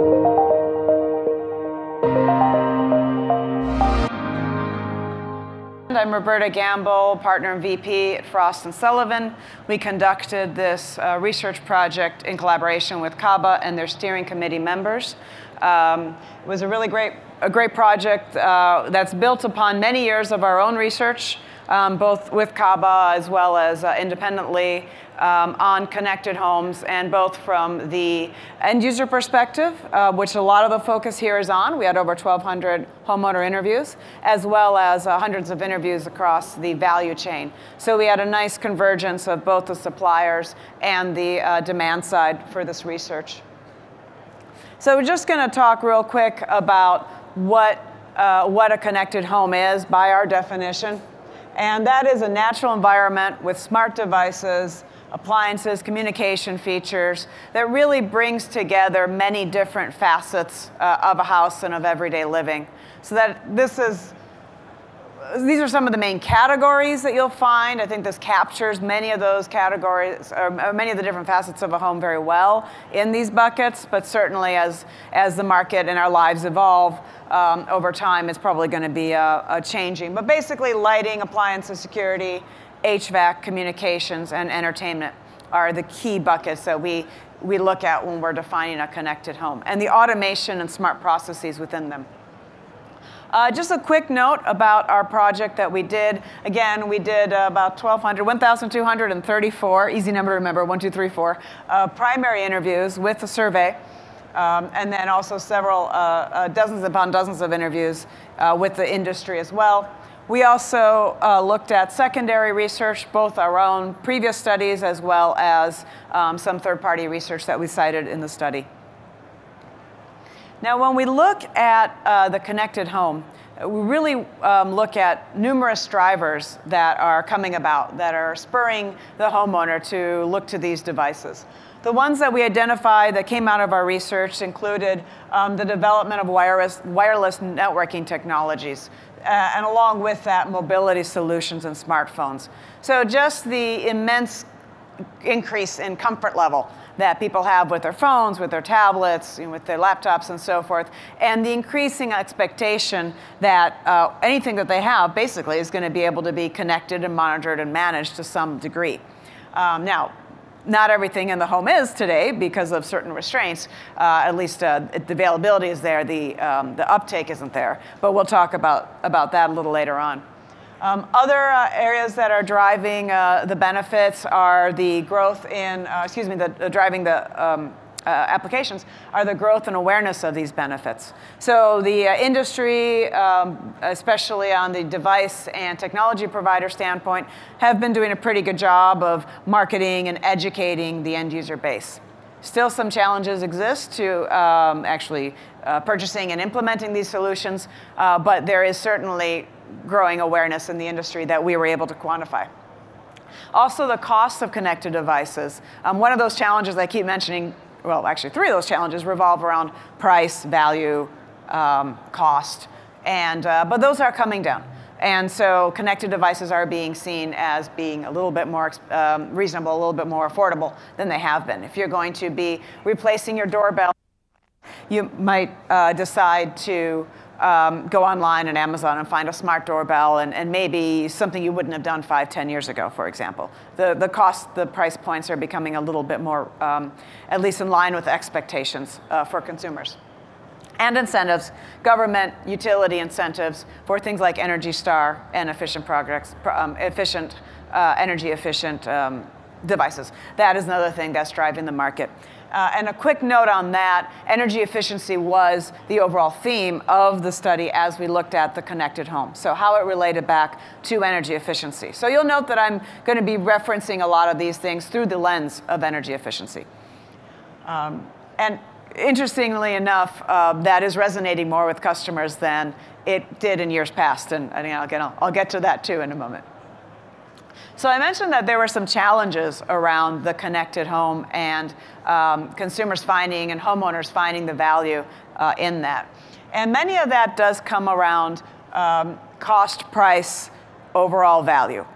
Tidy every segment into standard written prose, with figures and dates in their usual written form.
I'm Roberta Gamble, partner and VP at Frost Sullivan. We conducted this research project in collaboration with CABA and their steering committee members. It was a really great project that's built upon many years of our own research, both with CABA as well as independently on connected homes, and both from the end user perspective, which a lot of the focus here is on. We had over 1,200 homeowner interviews, as well as hundreds of interviews across the value chain. So we had a nice convergence of both the suppliers and the demand side for this research. So we're just going to talk real quick about what a connected home is by our definition. And that is a natural environment with smart devices, appliances, communication features that really brings together many different facets of a house and of everyday living. So that these are some of the main categories that you'll find. I think this captures many of those categories, or many of the different facets of a home very well in these buckets, but certainly as the market and our lives evolve over time, it's probably going to be changing. But basically, lighting, appliances, security, HVAC, communications, and entertainment are the key buckets that we look at when we're defining a connected home, and the automation and smart processes within them. Just a quick note about our project that we did. Again, we did about 1,234, easy number to remember, 1, 2, 3, 4, primary interviews with the survey, and then also several dozens upon dozens of interviews with the industry as well. We also looked at secondary research, both our own previous studies as well as some third-party research that we cited in the study. Now, when we look at the connected home, we really look at numerous drivers that are coming about, that are spurring the homeowner to look to these devices. The ones that we identified that came out of our research included the development of wireless networking technologies, and along with that, mobility solutions and smartphones. So just the immense increase in comfort level that people have with their phones, with their tablets, with their laptops and so forth, and the increasing expectation that anything that they have basically is going to be able to be connected and monitored and managed to some degree. Now, not everything in the home is today because of certain restraints. At least the availability is there, the uptake isn't there, but we'll talk about that a little later on. Other areas that are driving the benefits are the growth in, driving the applications are the growth and awareness of these benefits. So the industry, especially on the device and technology provider standpoint, have been doing a pretty good job of marketing and educating the end user base. Still some challenges exist to actually purchasing and implementing these solutions, but there is certainly growing awareness in the industry that we were able to quantify. Also, the cost of connected devices. One of those challenges I keep mentioning, well, actually 3 of those challenges revolve around price, value, cost, and but those are coming down. And so connected devices are being seen as being a little bit more reasonable, a little bit more affordable than they have been. If you're going to be replacing your doorbell, you might decide to go online on Amazon and find a smart doorbell, and maybe something you wouldn't have done 5, 10 years ago, for example. The price points are becoming a little bit more, at least in line with expectations for consumers. And incentives, government utility incentives for things like Energy Star and efficient projects, energy efficient devices. That is another thing that's driving the market. And a quick note on that, energy efficiency was the overall theme of the study as we looked at the connected home. So how it related back to energy efficiency. So you'll note that I'm going to be referencing a lot of these things through the lens of energy efficiency. And interestingly enough, that is resonating more with customers than it did in years past. And again, I'll get to that too in a moment. So I mentioned that there were some challenges around the connected home and consumers finding and homeowners finding the value in that. And many of that does come around cost, price, overall value.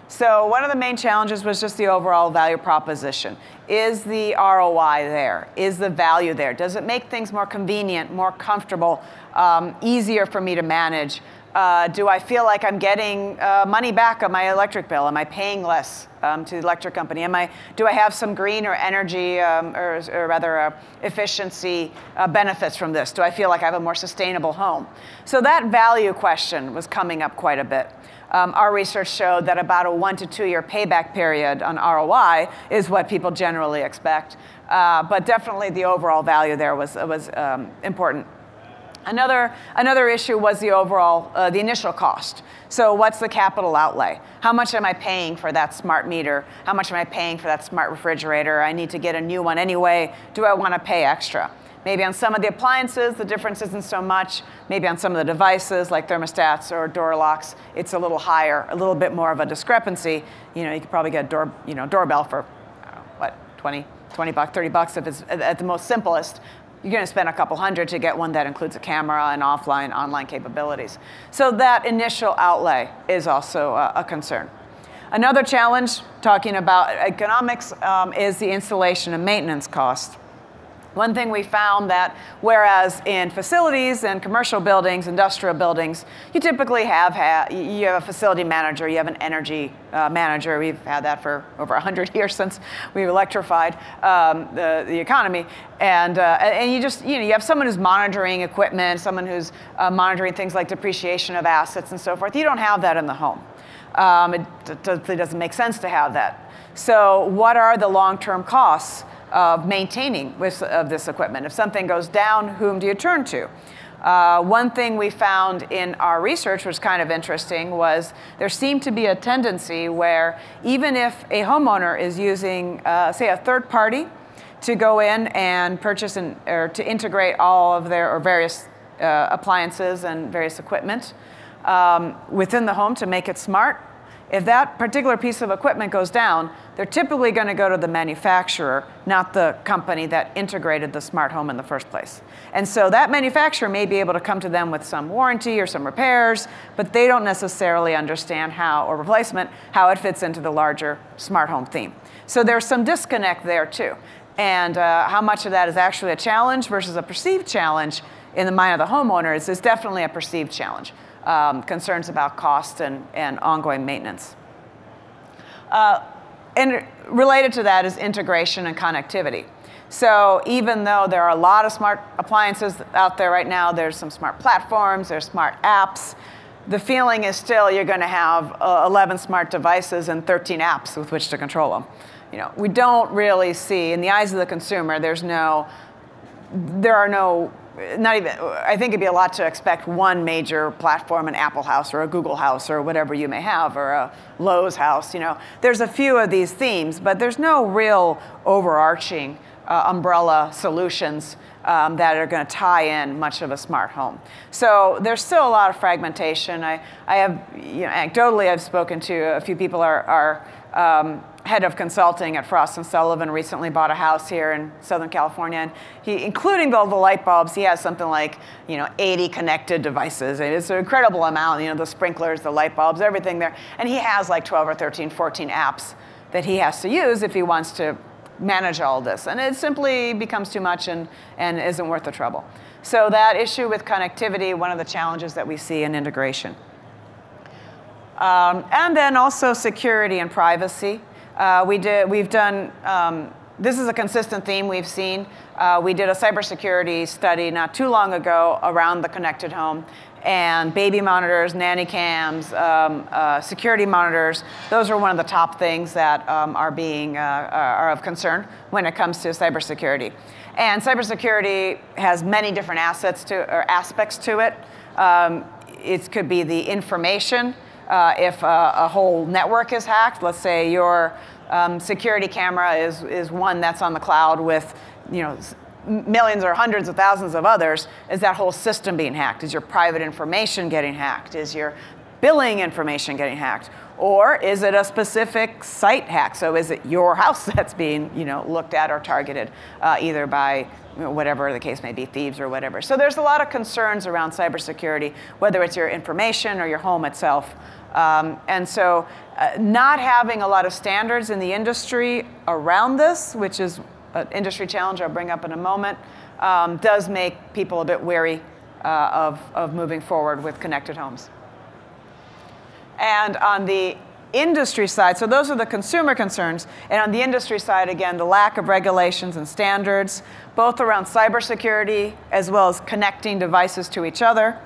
So one of the main challenges was just the overall value proposition. Is the ROI there? Is the value there? Does it make things more convenient, more comfortable, easier for me to manage? Do I feel like I'm getting money back on my electric bill? Am I paying less to the electric company? Do I have some green or energy, or rather efficiency benefits from this? Do I feel like I have a more sustainable home? So that value question was coming up quite a bit. Our research showed that about a 1 to 2 year payback period on ROI is what people generally expect. But definitely the overall value there was important. Another issue was the overall, the initial cost. So what's the capital outlay? How much am I paying for that smart meter? How much am I paying for that smart refrigerator? I need to get a new one anyway. Do I want to pay extra? Maybe on some of the appliances, the difference isn't so much. Maybe on some of the devices, like thermostats or door locks, it's a little higher, a little bit more of a discrepancy. You could probably get a doorbell for, I don't know, what, 20 bucks, 30 bucks if it's at the most simplest. You're going to spend a couple hundred to get one that includes a camera and offline, online capabilities. So that initial outlay is also a concern. Another challenge, talking about economics, is the installation and maintenance cost. One thing we found that whereas in facilities and commercial buildings, industrial buildings, you typically you have a facility manager, you have an energy manager. We've had that for over 100 years since we've electrified the economy. And you have someone who's monitoring equipment, someone who's monitoring things like depreciation of assets and so forth. You don't have that in the home. It doesn't make sense to have that. So what are the long-term costs of maintaining this equipment? If something goes down, whom do you turn to? One thing we found in our research, which was kind of interesting, was there seemed to be a tendency where even if a homeowner is using, say, a third party to go in and purchase or to integrate all of their various appliances and various equipment within the home to make it smart, if that particular piece of equipment goes down, they're typically going to go to the manufacturer, not the company that integrated the smart home in the first place. And so that manufacturer may be able to come to them with some warranty or some repairs, but they don't necessarily understand or replacement, how it fits into the larger smart home theme. So there's some disconnect there too. And how much of that is actually a challenge versus a perceived challenge in the mind of the homeowners is definitely a perceived challenge. Concerns about cost and ongoing maintenance. And related to that is integration and connectivity. So even though there are a lot of smart appliances out there right now, there's some smart platforms, there's smart apps, the feeling is still you're going to have 11 smart devices and 13 apps with which to control them. We don't really see, in the eyes of the consumer, I think it'd be a lot to expect one major platform, an Apple house or a Google house or whatever you may have, or a Lowe's house. There's a few of these themes, but there's no real overarching umbrella solutions that are going to tie in much of a smart home. So there's still a lot of fragmentation. I have, anecdotally, I've spoken to a few people. Our head of consulting at Frost Sullivan recently bought a house here in Southern California, and including all the light bulbs, he has something like 80 connected devices. It's an incredible amount, the sprinklers, the light bulbs, everything there. And he has like 12 or 13, 14 apps that he has to use if he wants to manage all this. And it simply becomes too much and isn't worth the trouble. So that issue with connectivity, one of the challenges that we see in integration. And then also security and privacy. We've done, this is a consistent theme we've seen. We did a cybersecurity study not too long ago around the connected home, and baby monitors, nanny cams, security monitors, those are one of the top things that are of concern when it comes to cybersecurity. And cybersecurity has many different aspects to it. It could be the information. If a whole network is hacked, let's say your security camera is one that's on the cloud with millions or hundreds of thousands of others, is that whole system being hacked? Is your private information getting hacked? Is your billing information getting hacked? Or is it a specific site hack? So is it your house that's being looked at or targeted either by whatever the case may be, thieves or whatever? So there's a lot of concerns around cybersecurity, whether it's your information or your home itself. And so not having a lot of standards in the industry around this, which is an industry challenge I'll bring up in a moment, does make people a bit wary of moving forward with connected homes. And on the industry side, so those are the consumer concerns, and on the industry side, again, the lack of regulations and standards, both around cybersecurity as well as connecting devices to each other.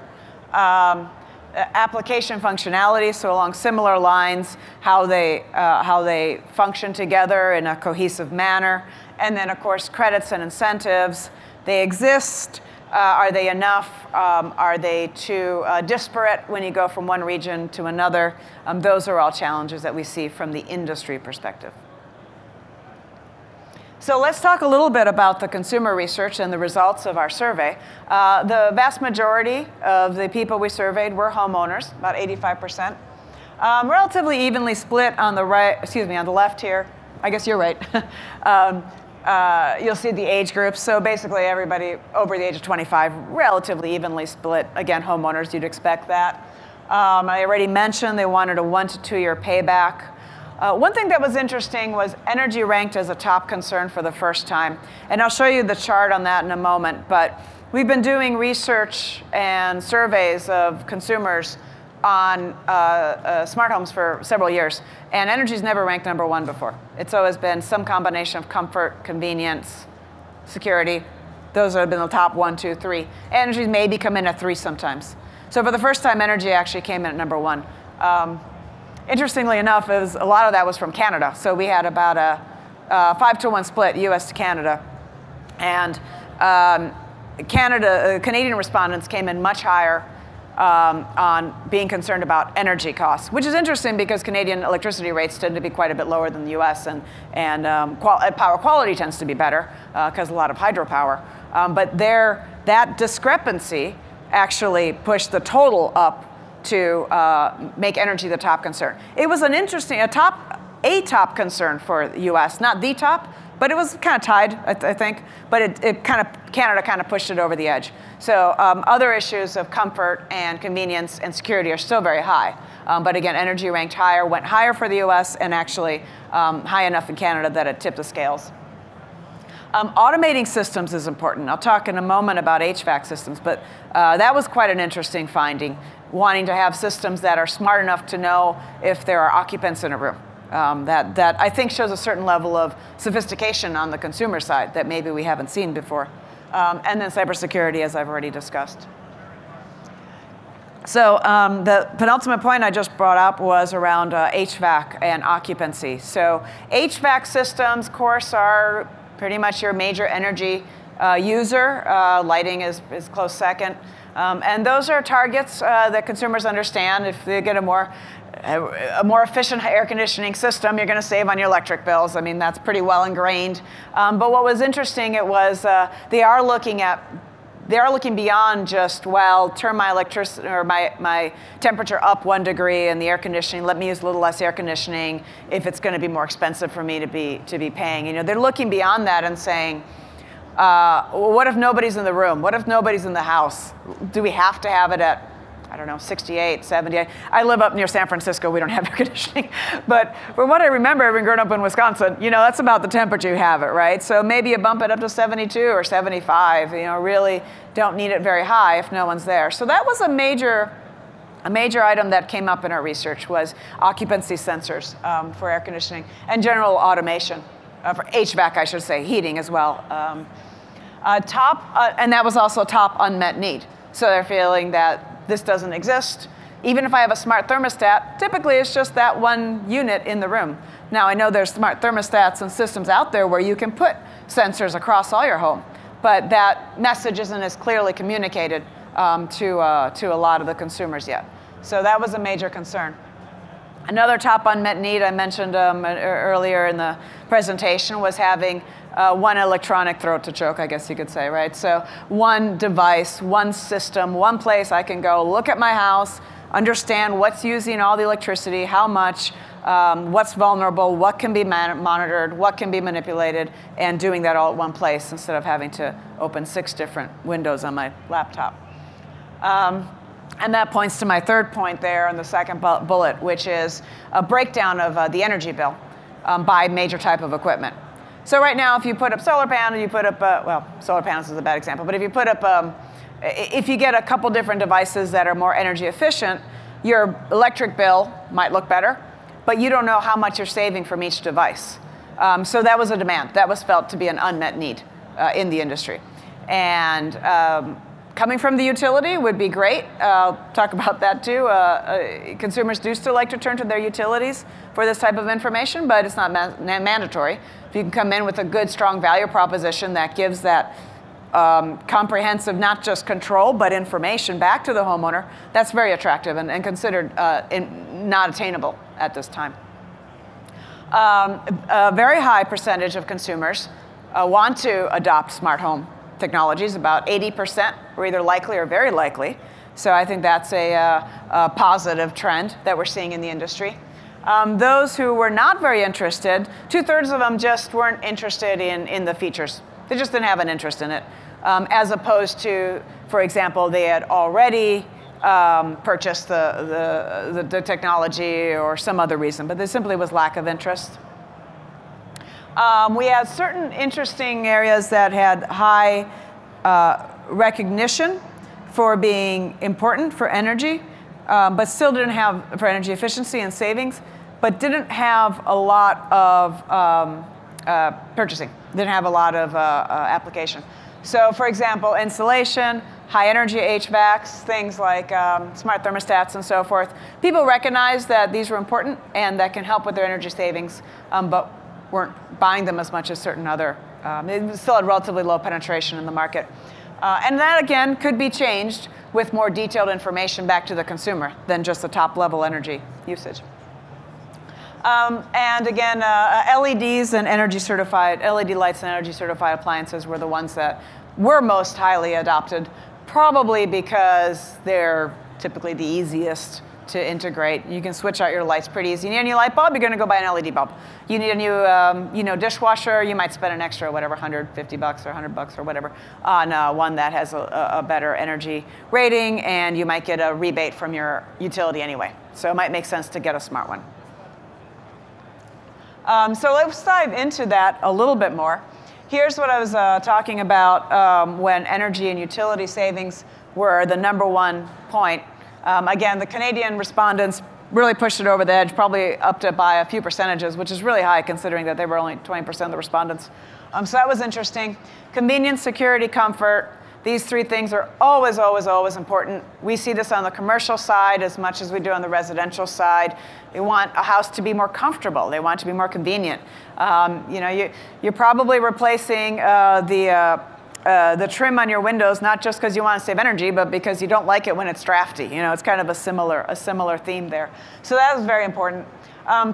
Application functionality, so along similar lines, how they function together in a cohesive manner. And then, of course, credits and incentives. They exist. Are they enough? Are they too disparate when you go from one region to another? Those are all challenges that we see from the industry perspective. So let's talk a little bit about the consumer research and the results of our survey. The vast majority of the people we surveyed were homeowners, about 85%. Relatively evenly split on the on the left here. I guess you're right. You'll see the age groups. So basically everybody over the age of 25, relatively evenly split. Again, homeowners, you'd expect that. I already mentioned they wanted a 1 to 2 year payback. One thing that was interesting was energy ranked as a top concern for the first time. And I'll show you the chart on that in a moment. But we've been doing research and surveys of consumers on smart homes for several years. And energy's never ranked #1 before. It's always been some combination of comfort, convenience, security. Those have been the top 1, 2, 3. Energy's maybe come in at 3 sometimes. So for the first time, energy actually came in at #1. Interestingly enough, a lot of that was from Canada. So we had about a 5 to 1 split, US to Canada. And Canadian respondents came in much higher on being concerned about energy costs, which is interesting because Canadian electricity rates tend to be quite a bit lower than the US, and power quality tends to be better because a lot of hydropower. But that discrepancy actually pushed the total up to make energy the top concern. It was a top concern for the US, not the top, but it was kind of tied, I think. But Canada kind of pushed it over the edge. So other issues of comfort and convenience and security are still very high. But again, energy ranked higher, went higher for the US, and actually high enough in Canada that it tipped the scales. Automating systems is important. I'll talk in a moment about HVAC systems, but that was quite an interesting finding, wanting to have systems that are smart enough to know if there are occupants in a room. That I think shows a certain level of sophistication on the consumer side that maybe we haven't seen before. And then cybersecurity, as I've already discussed. So the penultimate point I just brought up was around HVAC and occupancy. So HVAC systems, of course, are pretty much your major energy user. Lighting is close second. And those are targets that consumers understand. If they get a more efficient air conditioning system, you're going to save on your electric bills. I mean, that's pretty well ingrained. But what was interesting, it was they are looking beyond just, well, turn my electricity or my temperature up 1 degree and the air conditioning, let me use a little less air conditioning if it's going to be more expensive for me to be paying. They're looking beyond that and saying, what if nobody's in the room? What if nobody's in the house? Do we have to have it at, I don't know, 68, 70? I live up near San Francisco. We don't have air conditioning. But from what I remember, having grown up in Wisconsin, that's about the temperature you have it, right? So maybe you bump it up to 72 or 75. Really don't need it very high if no one's there. So that was a major item that came up in our research was occupancy sensors for air conditioning and general automation, for HVAC, I should say, heating as well. And that was also a top unmet need. So they're feeling that this doesn't exist. Even if I have a smart thermostat, typically it's just that one unit in the room. Now, I know there's smart thermostats and systems out there where you can put sensors across all your home, but that message isn't as clearly communicated to a lot of the consumers yet. So that was a major concern. Another top unmet need I mentioned earlier in the presentation was having one electronic throat to choke, I guess you could say, right? So one device, one system, one place I can go look at my house, understand what's using all the electricity, how much, what's vulnerable, what can be monitored, what can be manipulated, and doing that all at one place instead of having to open 6 different windows on my laptop. And that points to my third point there in the second bullet, which is a breakdown of the energy bill by major type of equipment. So right now, if you put up solar panels, you put up, well, solar panels is a bad example, but if you put up, if you get a couple different devices that are more energy efficient, your electric bill might look better, but you don't know how much you're saving from each device. So that was a demand. That was felt to be an unmet need in the industry. And coming from the utility would be great. I'll talk about that too. Consumers do still like to turn to their utilities for this type of information, but it's not mandatory. If you can come in with a good, strong value proposition that gives that comprehensive, not just control, but information back to the homeowner, that's very attractive and considered not attainable at this time. A very high percentage of consumers want to adopt smart home technologies. About 80% were either likely or very likely. So I think that's a positive trend that we're seeing in the industry. Those who were not very interested, 2/3 of them just weren't interested in the features. They just didn't have an interest in it, as opposed to, for example, they had already purchased the technology or some other reason, but there simply was lack of interest. We had certain interesting areas that had high recognition for being important for energy, but still didn't have, for energy efficiency and savings, but didn't have a lot of purchasing, didn't have a lot of application. So for example, insulation, high energy HVACs, things like smart thermostats and so forth. People recognized that these were important and that can help with their energy savings, but weren't buying them as much as certain other, it still had relatively low penetration in the market. And that, again, could be changed with more detailed information back to the consumer than just the top-level energy usage. And again, LEDs and energy-certified, LED lights and energy-certified appliances were the ones that were most highly adopted, probably because they're typically the easiest to integrate. You can switch out your lights pretty easy. You need a new light bulb, you're going to go buy an LED bulb. You need a new dishwasher, you might spend an extra, whatever, $150 or $100 or whatever on one that has a better energy rating, and you might get a rebate from your utility anyway. So it might make sense to get a smart one. So let's dive into that a little bit more. Here's what I was talking about when energy and utility savings were the #1 point. Again, the Canadian respondents really pushed it over the edge, probably up to by a few percentages, which is really high considering that they were only 20% of the respondents. So that was interesting. Convenience, security, comfort. These 3 things are always, always, always important. We see this on the commercial side as much as we do on the residential side. They want a house to be more comfortable. They want it to be more convenient. You're probably replacing the trim on your windows, not just because you want to save energy, but because you don't like it when it's drafty. It's kind of a similar theme there. So that is very important.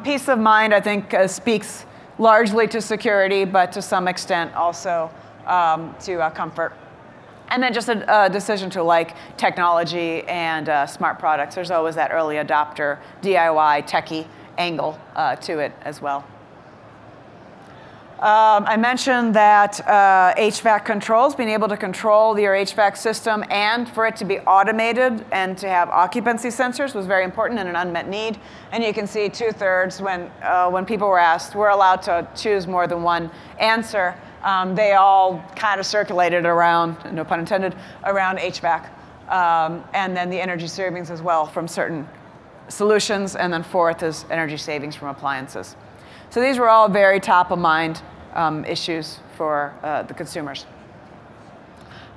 Peace of mind, I think, speaks largely to security, but to some extent also to comfort. And then just a decision to like technology and smart products. There's always that early adopter, DIY, techie angle to it as well. I mentioned that HVAC controls, being able to control your HVAC system and for it to be automated and to have occupancy sensors was very important and an unmet need. And you can see 2/3 when people were asked, we're allowed to choose more than one answer. They all kind of circulated around, no pun intended, around HVAC. And then the energy savings as well from certain solutions. And then 4th is energy savings from appliances. So these were all very top of mind issues for the consumers.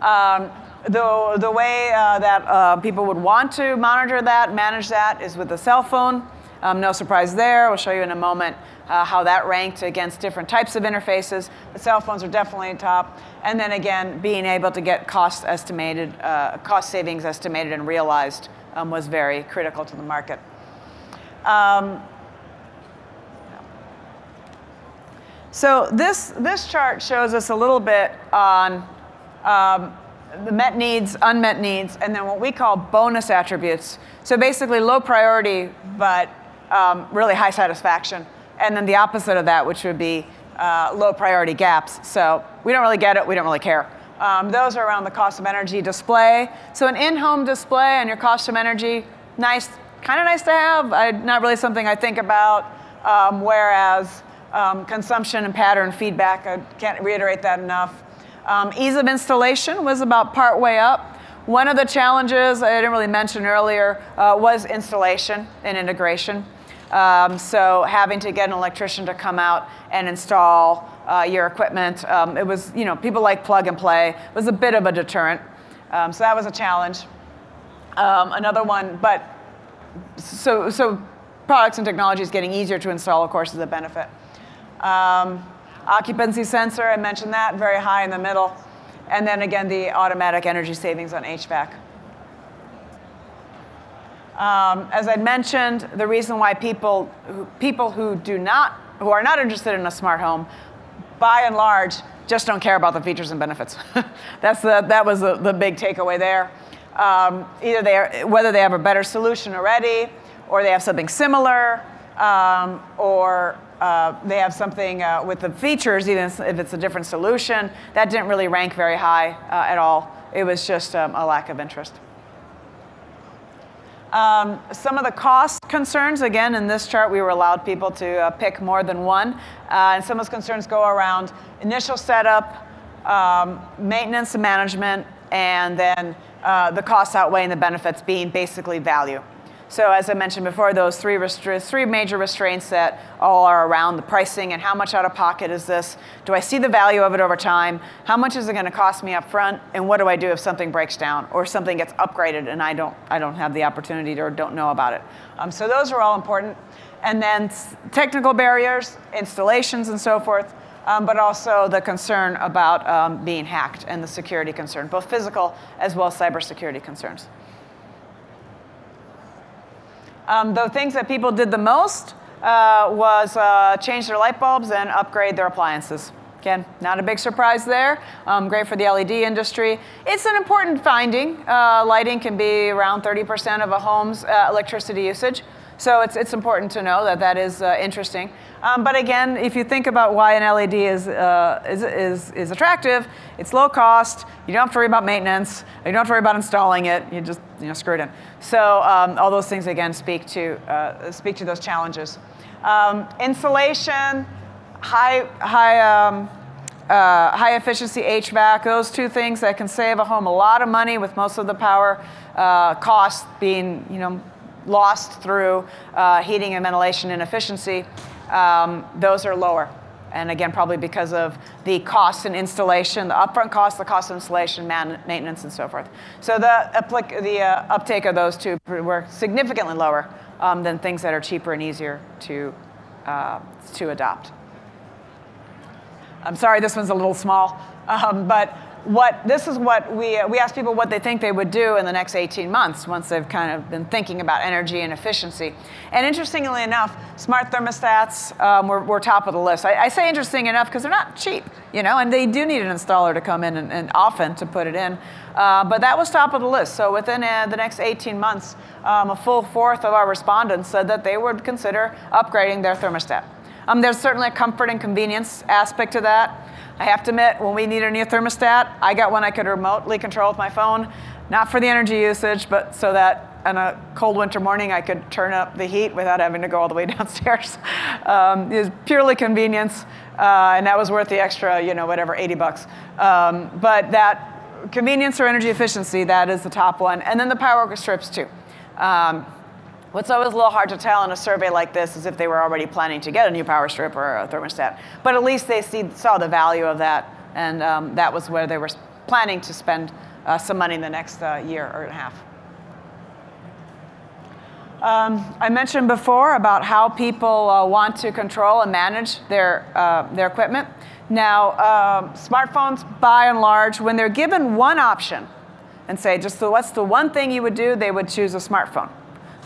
The way that people would want to monitor that, manage that, is with a cell phone. No surprise there. We'll show you in a moment how that ranked against different types of interfaces. The cell phones are definitely top. And then again, being able to get cost savings estimated and realized was very critical to the market. So this chart shows us a little bit on the met needs, unmet needs, and then what we call bonus attributes. So basically low priority, but really high satisfaction. And then the opposite of that, which would be low priority gaps. So we don't really get it, we don't really care. Those are around the cost of energy display. So an in-home display and your cost of energy, nice, kind of nice to have, not really something I think about, whereas consumption and pattern feedback, I can't reiterate that enough. Ease of installation was about part way up. One of the challenges I didn't really mention earlier was installation and integration. So having to get an electrician to come out and install your equipment, it was, people like plug and play, was a bit of a deterrent. So that was a challenge. Another one, but so products and technologies getting easier to install, of course, is a benefit. Occupancy sensor, I mentioned that, very high in the middle. And then again, the automatic energy savings on HVAC. As I mentioned, the reason why people who are not interested in a smart home, by and large, just don't care about the features and benefits. That was the big takeaway there. Either whether they have a better solution already, or they have something similar, or they have something with the features, even if it's a different solution, that didn't really rank very high at all. It was just a lack of interest. Some of the cost concerns, again, in this chart, we were allowed people to pick more than one. And some of those concerns go around initial setup, maintenance and management, and then the costs outweighing the benefits being basically value. So as I mentioned before, those three major restraints that all are around the pricing and how much out of pocket is this? Do I see the value of it over time? How much is it going to cost me up front? And what do I do if something breaks down or something gets upgraded and I don't have the opportunity or don't know about it? So those are all important. And then technical barriers, installations and so forth, but also the concern about being hacked and the security concern, both physical as well as cybersecurity concerns. The things that people did the most was change their light bulbs and upgrade their appliances. Again, not a big surprise there. Great for the LED industry. It's an important finding. Lighting can be around 30% of a home's electricity usage. So it's important to know that that is interesting. But again, if you think about why an LED is attractive, it's low cost. You don't have to worry about maintenance. You don't have to worry about installing it. You just screw it in. So all those things again speak to those challenges. Insulation, high efficiency HVAC. Those two things that can save a home a lot of money with most of the power costs being lost through heating and ventilation inefficiency. Those are lower. And again, probably because of the cost and installation, the upfront cost, the cost of installation, maintenance, and so forth. So the uptake of those two were significantly lower than things that are cheaper and easier to adopt. I'm sorry, this one's a little small, but this is what we asked people what they think they would do in the next 18 months once they've kind of been thinking about energy and efficiency. And interestingly enough, smart thermostats were top of the list. I say interesting enough because they're not cheap, and they do need an installer to come in and often to put it in. But that was top of the list. So within the next 18 months, a full fourth of our respondents said that they would consider upgrading their thermostat. There's certainly a comfort and convenience aspect to that. I have to admit, when we need a new thermostat, I got one I could remotely control with my phone, not for the energy usage, but so that on a cold winter morning I could turn up the heat without having to go all the way downstairs. It was purely convenience, and that was worth the extra, whatever, 80 bucks. But that convenience or energy efficiency, that is the top one. And then the power strips too. What's always a little hard to tell in a survey like this is if they were already planning to get a new power strip or a thermostat. But at least they saw the value of that, and that was where they were planning to spend some money in the next year or and a half. I mentioned before about how people want to control and manage their equipment. Now, smartphones, by and large, when they're given one option and say, what's the one thing you would do, they would choose a smartphone.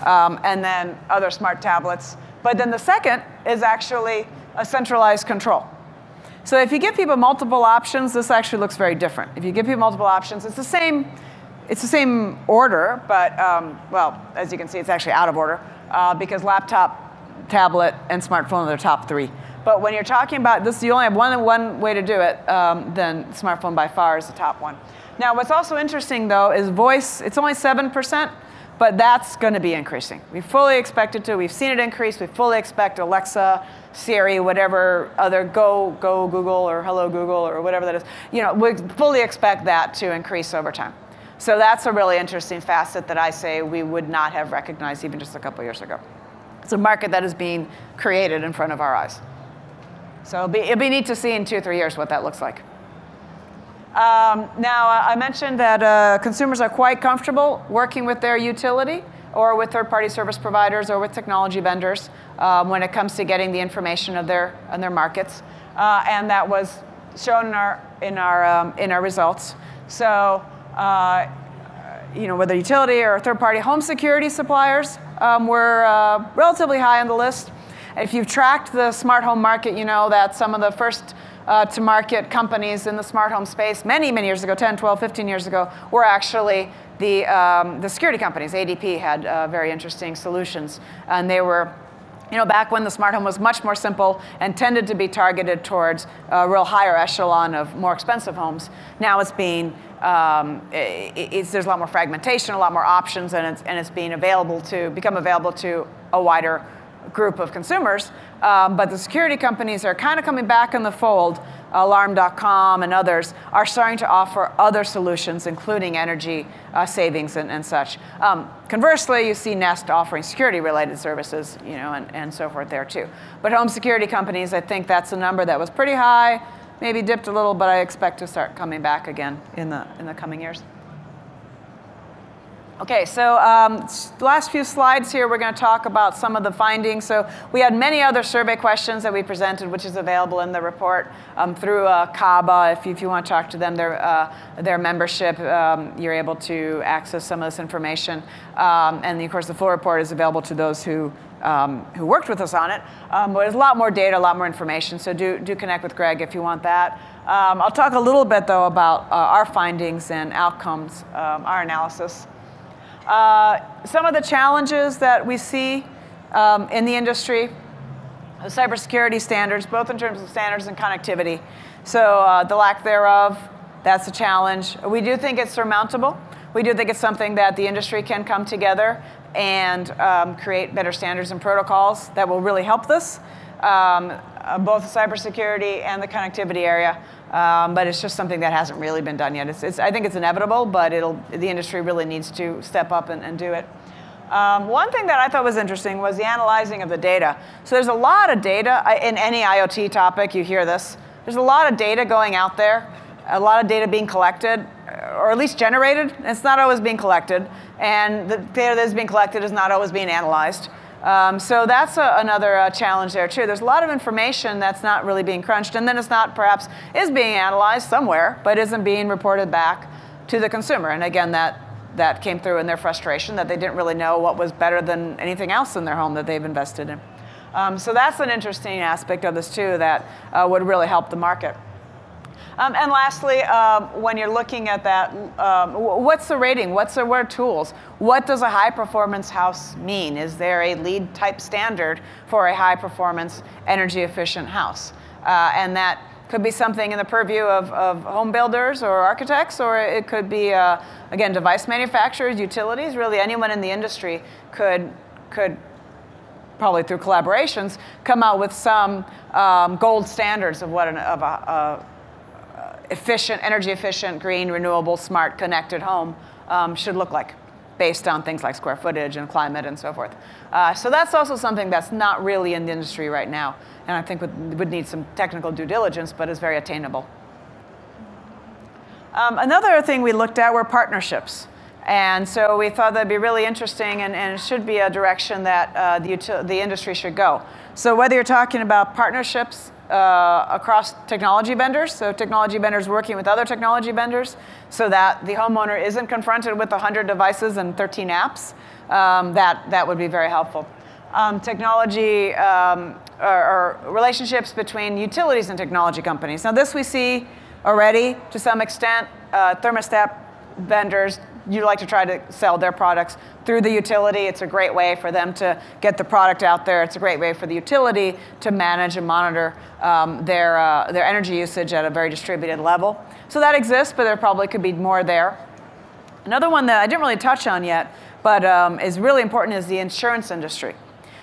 And then other smart tablets. But then the second is actually a centralized control. So if you give people multiple options, this actually looks very different. If you give people multiple options, it's the same order, but well, as you can see, it's actually out of order because laptop, tablet, and smartphone are the top 3. But when you're talking about this, you only have one way to do it, then smartphone by far is the top one. Now, what's also interesting, though, is voice. It's only 7%, but that's going to be increasing. We fully expect it to. We've seen it increase. We fully expect Alexa, Siri, whatever other go Google or hello Google or whatever that is. We fully expect that to increase over time. So that's a really interesting facet that I say we would not have recognized even just a couple years ago. It's a market that is being created in front of our eyes. So it'll be neat to see in 2 or 3 years what that looks like. Now, I mentioned that consumers are quite comfortable working with their utility or with third-party service providers or with technology vendors when it comes to getting the information on their markets, and that was shown in our results. So, whether utility or third-party home security suppliers were relatively high on the list. If you've tracked the smart home market, you know that some of the first to market companies in the smart home space many years ago, 10, 12, 15 years ago, were actually the security companies. ADP had very interesting solutions. And they were, back when the smart home was much more simple and tended to be targeted towards a real higher echelon of more expensive homes. Now it's being, there's a lot more fragmentation, a lot more options, and it's being become available to a wider group of consumers, but the security companies are kind of coming back in the fold. Alarm.com and others are starting to offer other solutions, including energy savings and such. Conversely, you see Nest offering security-related services, and so forth there too. But home security companies, I think that's a number that was pretty high, maybe dipped a little, but I expect to start coming back again in the coming years. Okay, so the last few slides here, we're going to talk about some of the findings. So we had many other survey questions that we presented, which is available in the report through CABA. If you want to talk to them, their membership, you're able to access some of this information. And of course, the full report is available to those who worked with us on it. But there's a lot more data, a lot more information. So do connect with Greg if you want that. I'll talk a little bit, though, about our findings and outcomes, our analysis. Some of the challenges that we see in the industry, the cybersecurity standards, both in terms of standards and connectivity. So the lack thereof, that's a challenge. We do think it's surmountable. We do think it's something that the industry can come together and create better standards and protocols that will really help this, both the cybersecurity and the connectivity area. But it's just something that hasn't really been done yet. I think it's inevitable, but the industry really needs to step up and do it. One thing that I thought was interesting was the analyzing of the data. So there's a lot of data. In any IoT topic, you hear this. There's a lot of data going out there, a lot of data being collected, or at least generated. It's not always being collected. And the data that is being collected is not always being analyzed. So that's another challenge there, too. There's a lot of information that's not really being crunched, and then it's not, perhaps, is being analyzed somewhere, but isn't being reported back to the consumer. And again, that came through in their frustration, that they didn't really know what was better than anything else in their home that they've invested in. So that's an interesting aspect of this, too, that would really help the market. And lastly, when you're looking at that, what's the rating? What are tools? What does a high-performance house mean? Is there a LEED type standard for a high-performance, energy-efficient house? And that could be something in the purview of home builders or architects, or it could be, again, device manufacturers, utilities. Really, anyone in the industry could probably through collaborations, come out with some gold standards of what efficient, energy-efficient, green, renewable, smart, connected home should look like, based on things like square footage and climate and so forth. So that's also something that's not really in the industry right now, and I think would need some technical due diligence, but is very attainable. Another thing we looked at were partnerships. And so we thought that'd be really interesting, and it should be a direction that the industry should go. So whether you're talking about partnerships across technology vendors, so technology vendors working with other technology vendors, so that the homeowner isn't confronted with 100 devices and 13 apps, that would be very helpful. technology or relationships between utilities and technology companies. Now this we see already to some extent. Thermostat vendors, you like to try to sell their products through the utility. It's a great way for them to get the product out there. It's a great way for the utility to manage and monitor their energy usage at a very distributed level. So that exists, but there probably could be more there. Another one that I didn't really touch on yet, but is really important is the insurance industry.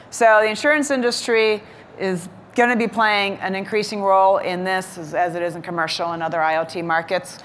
So the insurance industry is going to be playing an increasing role in this as it is in commercial and other IoT markets.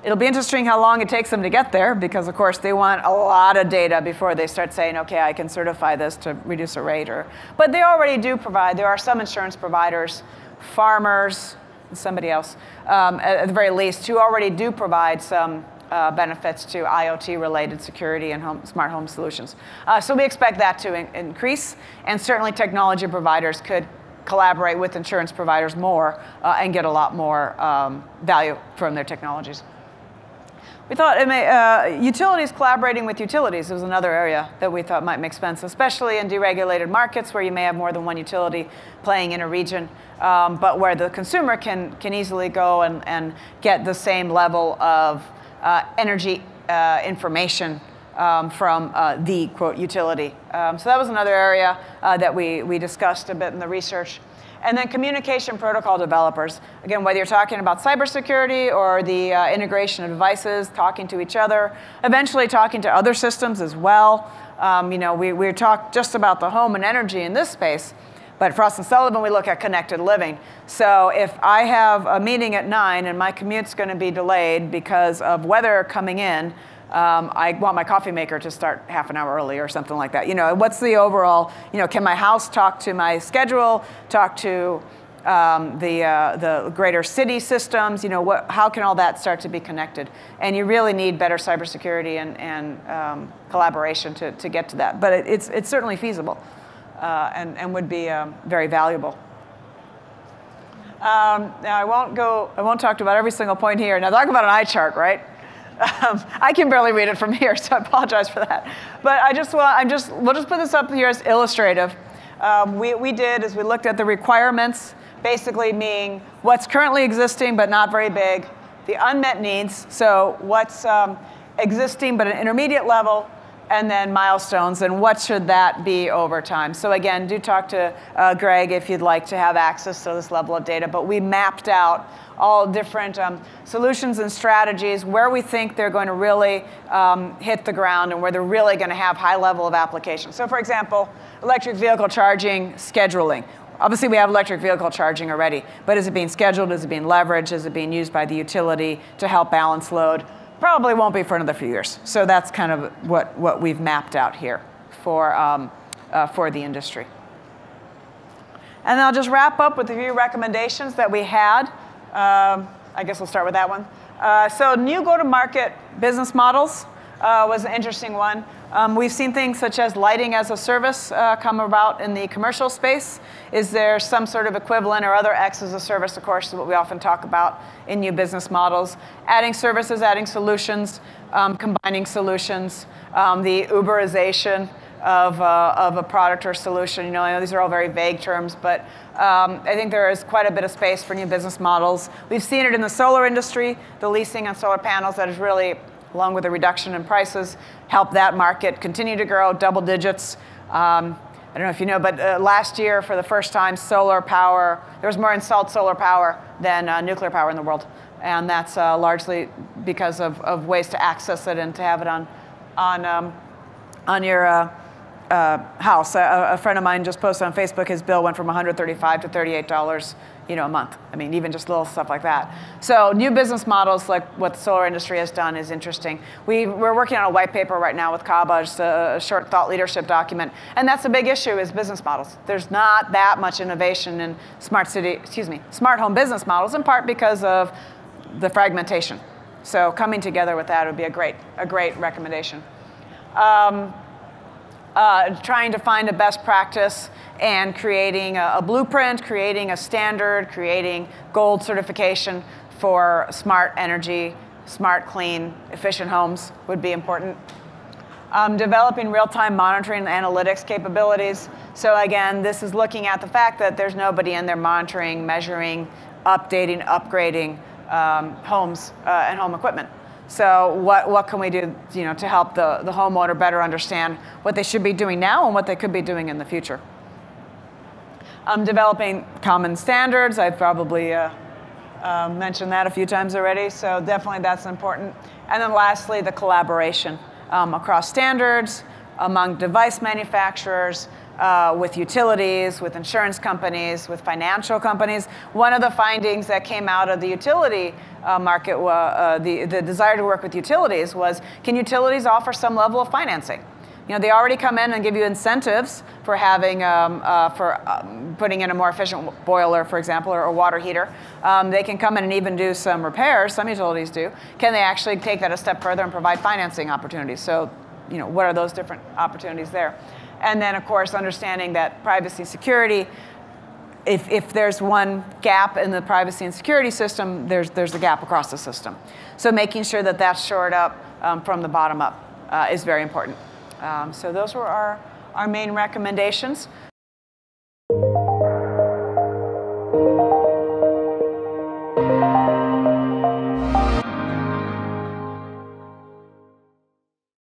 It'll be interesting how long it takes them to get there because, of course, they want a lot of data before they start saying, OK, I can certify this to reduce a rate. But they already do provide. There are some insurance providers, farmers, and somebody else, at the very least, who already do provide some benefits to IoT-related security and smart home solutions. So we expect that to increase. And certainly technology providers could collaborate with insurance providers more and get a lot more value from their technologies. We thought utilities collaborating with utilities was another area that we thought might make sense, especially in deregulated markets where you may have more than one utility playing in a region, but where the consumer can easily go and get the same level of energy information from the, quote, utility. So that was another area that we discussed a bit in the research. And then communication protocol developers. Again, whether you're talking about cybersecurity or the integration of devices, talking to each other, eventually talking to other systems as well. We talked just about the home and energy in this space, but Frost Sullivan, we look at connected living. So if I have a meeting at 9 and my commute's going to be delayed because of weather coming in, I want my coffee maker to start half an hour early or something like that. What's the overall, can my house talk to my schedule, talk to the greater city systems, how can all that start to be connected? And you really need better cybersecurity and collaboration to get to that. But it's certainly feasible and would be very valuable. Now I won't talk about every single point here. Now talk about an eye chart, right? I can barely read it from here, so I apologize for that. But we'll just put this up here as illustrative. We did is we looked at the requirements, basically meaning what's currently existing but not very big, the unmet needs, so what's existing but at an intermediate level, and then milestones, and what should that be over time. So again, do talk to Greg if you'd like to have access to this level of data. But we mapped out all different solutions and strategies where we think they're going to really hit the ground and where they're really going to have high level of application. So for example, electric vehicle charging scheduling. Obviously, we have electric vehicle charging already, but is it being scheduled? Is it being leveraged? Is it being used by the utility to help balance load? Probably won't be for another few years. So that's kind of what we've mapped out here for the industry. And then I'll just wrap up with a few recommendations that we had. I guess we'll start with that one. So new go-to-market business models was an interesting one. We've seen things such as lighting as a service come about in the commercial space. Is there some sort of equivalent or other X as a service, of course, is what we often talk about in new business models. Adding services, adding solutions, combining solutions, the Uberization of a product or solution. I know these are all very vague terms, but I think there is quite a bit of space for new business models. We've seen it in the solar industry, the leasing on solar panels that is really, along with a reduction in prices, help that market continue to grow double digits. I don't know if you know, but last year, for the first time, solar power, there was more installed solar power than nuclear power in the world. And that's largely because of ways to access it and to have it on your house. A friend of mine just posted on Facebook, his bill went from $135 to $38 a month. I mean, even just little stuff like that. So new business models like what the solar industry has done is interesting. We're working on a white paper right now with CABA, just a short thought leadership document. And that's a big issue is business models. There's not that much innovation in smart home business models, in part because of the fragmentation. So coming together with that would be a great recommendation. Trying to find a best practice and creating a blueprint, creating a standard, creating gold certification for smart energy, smart, clean, efficient homes would be important. Developing real-time monitoring and analytics capabilities. So again, this is looking at the fact that there's nobody in there monitoring, measuring, updating, upgrading homes and home equipment. So what can we do, to help the homeowner better understand what they should be doing now and what they could be doing in the future? Developing common standards. I've probably mentioned that a few times already, so definitely that's important. And then lastly, the collaboration across standards, among device manufacturers, with utilities, with insurance companies, with financial companies. One of the findings that came out of the utility market, the desire to work with utilities was, can utilities offer some level of financing? They already come in and give you incentives for having, putting in a more efficient boiler, for example, or a water heater. They can come in and even do some repairs, some utilities do. Can they actually take that a step further and provide financing opportunities? So, what are those different opportunities there? And then, of course, understanding that privacy and security, if there's one gap in the privacy and security system, there's a gap across the system. So making sure that that's shored up from the bottom up is very important. So those were our main recommendations.